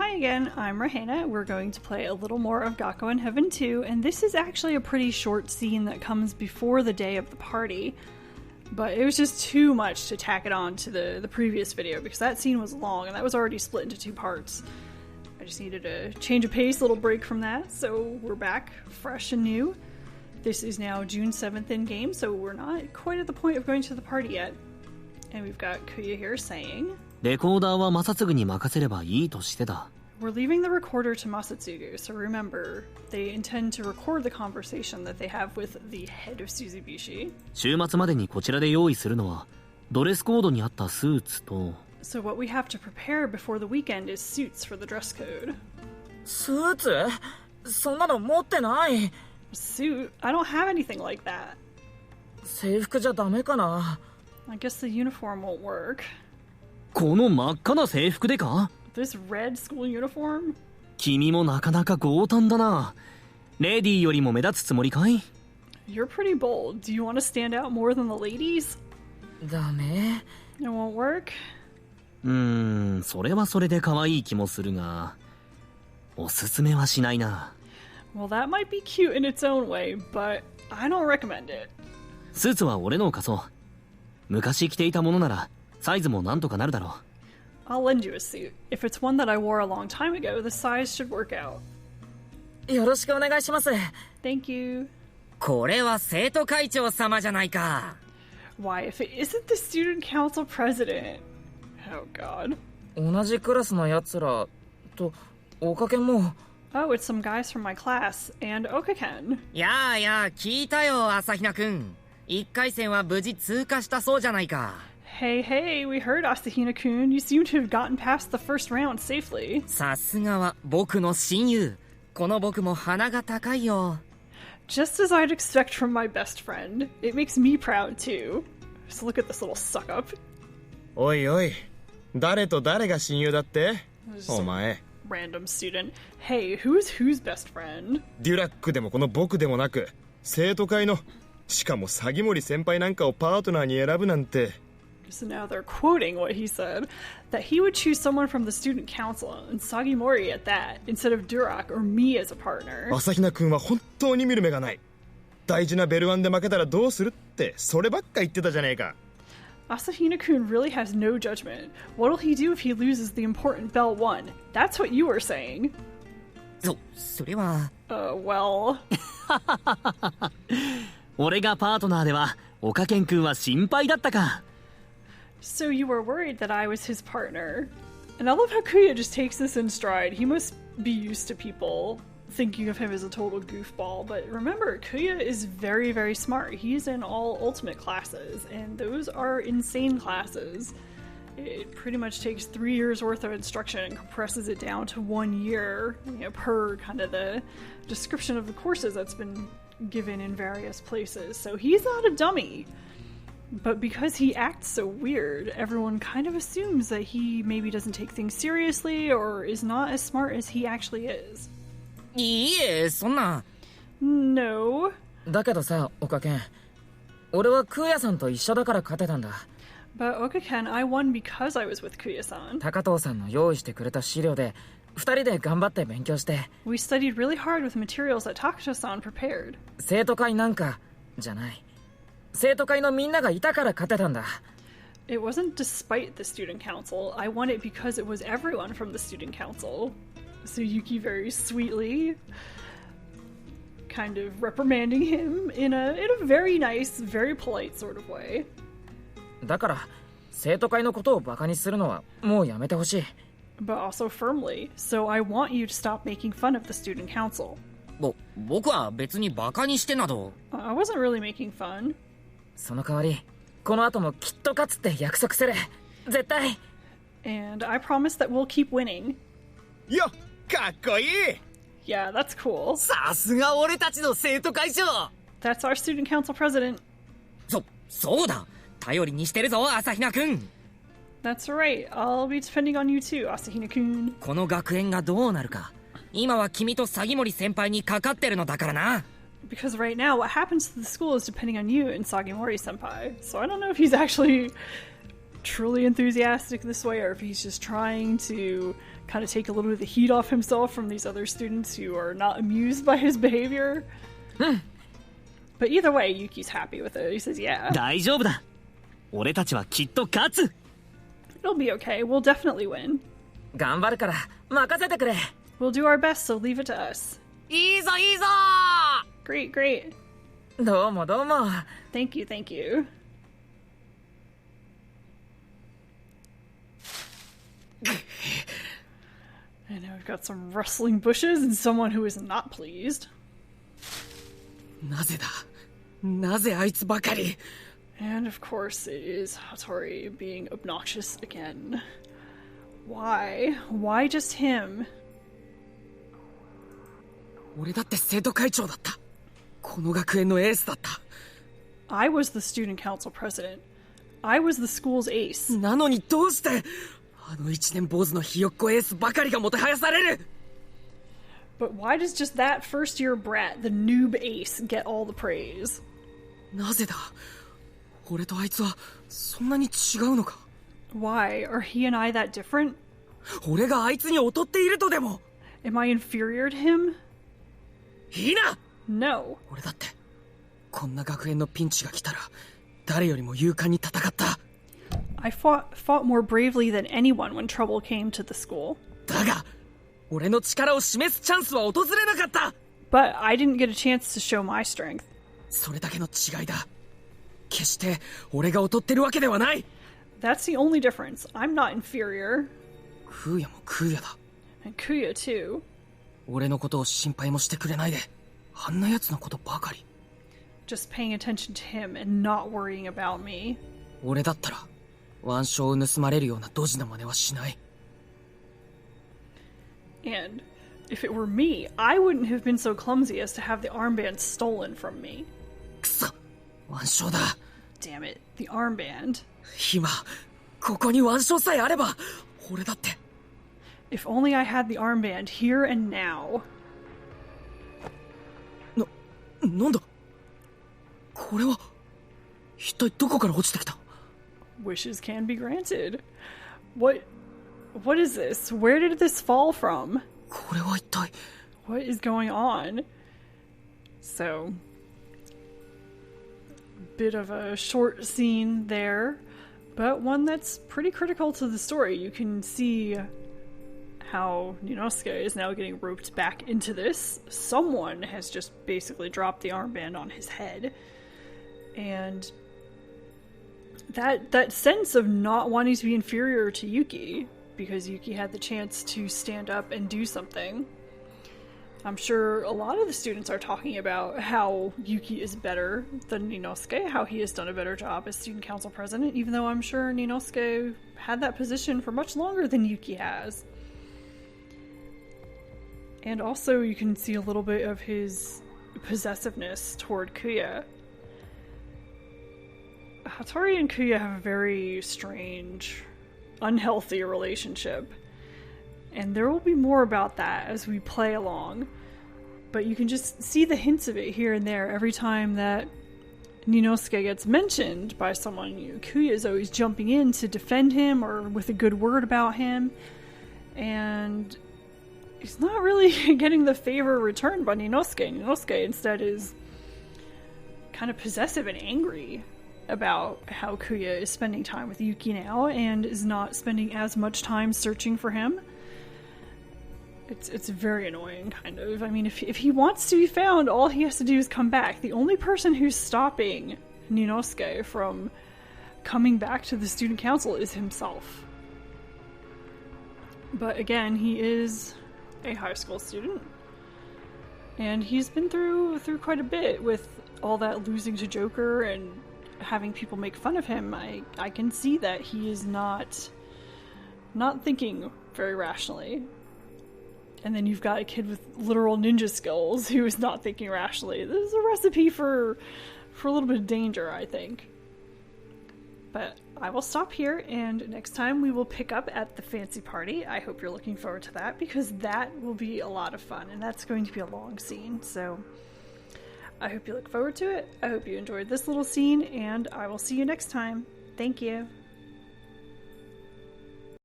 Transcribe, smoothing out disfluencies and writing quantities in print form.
Hi again, I'm Rahena. We're going to play a little more of Gakuen Heaven 2, and this is actually a pretty short scene that comes before the day of the party. But it was just too much to tack it on to the previous video, because that scene was long, and that was already split into two parts. I just needed a change of pace, a little break from that, so we're back, fresh and new. This is now June 7th in-game, so we're not quite at the point of going to the party yet. And we've got Kuya here saying... レコーダーは正嗣に任せればいいとしてた。 We're leaving the recorder to Masatsugu, so remember, they intend to record the conversation that they have with the head of Suzubishi. 週末までにこちらで用意するのは、ドレスコードにあったスーツと... So what we have to prepare before the weekend is suits for the dress code. スーツ？そんなの持ってない。 Suit? I don't have anything like that. 制服じゃダメかな。 I guess the uniform won't work. この真っ赤な制服でか？ This red school uniform? 君もなかなか強胆だな。レディーよりも目立つつもりかい？ You're pretty bold. Do you want to stand out more than the ladies? ダメ。 It won't work? それはそれで可愛い気もするが、おすすめはしないな。 Well, that might be cute in its own way, but I don't recommend it. スーツは俺のを貸そう。昔着ていたものなら、サイズもなんとかなるだろう。 I'll lend you a suit. If it's one that I wore a long time ago, the size should work out. よろしくお願いします。 Thank you. これは生徒会長様じゃないか。 Why, if it isn't the student council president? Oh, God. 同じクラスのやつらとおかけも。 Oh, it's some guys from my class, and Okaken. やあやあ、聞いたよ、朝比奈くん。1回戦は無事通過したそうじゃないか。 Hey, hey, we heard Asahina-kun. You seem to have gotten past the first round safely. さすがは僕の親友。この僕も鼻が高いよ。 Just as I'd expect from my best friend. It makes me proud, too. Just look at this little suck-up. おいおい、誰と誰が親友だって？お前。 Random student. Hey, who's whose best friend? デュラックでもこの僕でもなく、生徒会の、しかも鷺森先輩なんかをパートナーに選ぶなんて。 So now they're quoting what he said, that he would choose someone from the student council, and Sagimori at that, instead of Durak or me as a partner. 朝比奈くんは本当に見る目がない。大事なベルワンで負けたらどうするって、そればっか言ってたじゃねえか。 Asahina-kun really has no judgment. What'll he do if he loses the important Bell 1? That's what you were saying. それは... well... 俺がパートナーでは、岡健くんは心配だったか。 So you were worried that I was his partner. And I love how Kuya just takes this in stride. He must be used to people thinking of him as a total goofball. But remember, Kuya is very, very smart. He's in all ultimate classes, and those are insane classes. It pretty much takes 3 years worth of instruction and compresses it down to 1 year, per kind of the description of the courses that's been given in various places. So he's not a dummy. But because he acts so weird, everyone kind of assumes that he maybe doesn't take things seriously or is not as smart as he actually is. いいえ、そんな。 No. だけどさ、岡健。俺はクーヤさんと一緒だから勝てたんだ。 But Okaken, I won because I was with Kuya-san. 高藤さんの用意してくれた資料で、2人で頑張って勉強して。 We studied really hard with materials that Takuto-san prepared. 生徒会なんか、じゃない。生徒会のみんながいたから勝てたんだ。 It wasn't despite the student council. I won it because it was everyone from the student council. So Yuki very sweetly kind of reprimanding him in a very nice, very polite sort of way. だから、生徒会のことをバカにするのはもうやめてほしい。 But also firmly. So I want you to stop making fun of the student council. 僕は別にバカにしてなど。 I wasn't really making fun. その代わり、この後もきっと勝つって約束する。絶対。 And I promise that we'll keep winning. よっ、かっこいい。 Yeah, that's cool. さすが俺たちの生徒会長。 That's our student council president. そうだ。頼りにしてるぞ、朝比奈くん。 That's right. I'll be depending on you too, Asahina-kun. この学園がどうなるか。今は君と鷺森先輩にかかってるのだからな。 Because right now, what happens to the school is depending on you and Sagimori-senpai. So I don't know if he's actually truly enthusiastic this way, or if he's just trying to kind of take a little bit of the heat off himself from these other students who are not amused by his behavior. But either way, Yuki's happy with it. He says, yeah. 大丈夫だ。俺たちはきっと勝つ。 It'll be okay. We'll definitely win. 頑張るから任せてくれ。 We'll do our best, so leave it to us. いいぞいいぞ。 Great, great. どうもどうも。 Thank you, thank you. And now we've got some rustling bushes and someone who is not pleased. なぜだ。なぜあいつばかり。 And of course, it is Hattori being obnoxious again. Why? Why just him? 俺だって生徒会長だった。この学園のエースだった。 I was the student council president. I was the school's ace. なのにどうしてあの一年坊主のひよっこエースばかりがもてはやされる。 But why does just that first year brat, the noob ace, get all the praise? なぜだ。俺とあいつはそんなに違うのか。 Why? Are he and I that different? 俺があいつに劣っているとでも。 Am I inferior to him? いいな。 No. 俺だってこんな学園のピンチが来たら誰よりも勇敢に戦った。 I fought more bravely than anyone when trouble came to the school. だが俺の力を示すチャンスは訪れなかった。 But I didn't get a chance to show my strength. それだけの違いだ。決して俺が劣ってるわけではない。 That's the only difference. I'm not inferior. クーヤもクーヤだ。 And Kuya, too. 俺のことを心配もしてくれないで。あんな奴のことばかり。 Just paying attention to him and not worrying about me. 俺だったら腕章を盗まれるようなドジな真似はしない。 And if it were me, I wouldn't have been so clumsy as to have the armband stolen from me. くそ、腕章だ。 Damn it, the armband. 今ここに腕章さえあれば俺だって。 If only I had the armband here and now. なんだこれは。一体どこから落ちてきた。 Wishes can be granted. What is this? Where did this fall from? これは一体。 What is going on? So, bit of a short scene there, but one that's pretty critical to the story. You can see how Ninosuke is now getting roped back into this. Someone has just basically dropped the armband on his head. And that sense of not wanting to be inferior to Yuki, because Yuki had the chance to stand up and do something. I'm sure a lot of the students are talking about how Yuki is better than Ninosuke, how he has done a better job as student council president, even though I'm sure Ninosuke had that position for much longer than Yuki has. And also you can see a little bit of his possessiveness toward Kuya. Hattori and Kuya have a very strange, unhealthy relationship. And there will be more about that as we play along. But you can just see the hints of it here and there every time that Ninosuke gets mentioned by someone. Kuya is always jumping in to defend him or with a good word about him. And he's not really getting the favor returned by Ninosuke. Ninosuke instead is kind of possessive and angry about how Kuya is spending time with Yuki now and is not spending as much time searching for him. It's very annoying, kind of. I mean, if he wants to be found, all he has to do is come back. The only person who's stopping Ninosuke from coming back to the student council is himself. But again, he is a high school student. And he's been through quite a bit with all that losing to Joker and having people make fun of him. I can see that he is not thinking very rationally. And then you've got a kid with literal ninja skills who is not thinking rationally. This is a recipe for a little bit of danger, I think. But I will stop here, and next time we will pick up at the fancy party. I hope you're looking forward to that, because that will be a lot of fun, and that's going to be a long scene. So I hope you look forward to it. I hope you enjoyed this little scene, and I will see you next time. Thank you.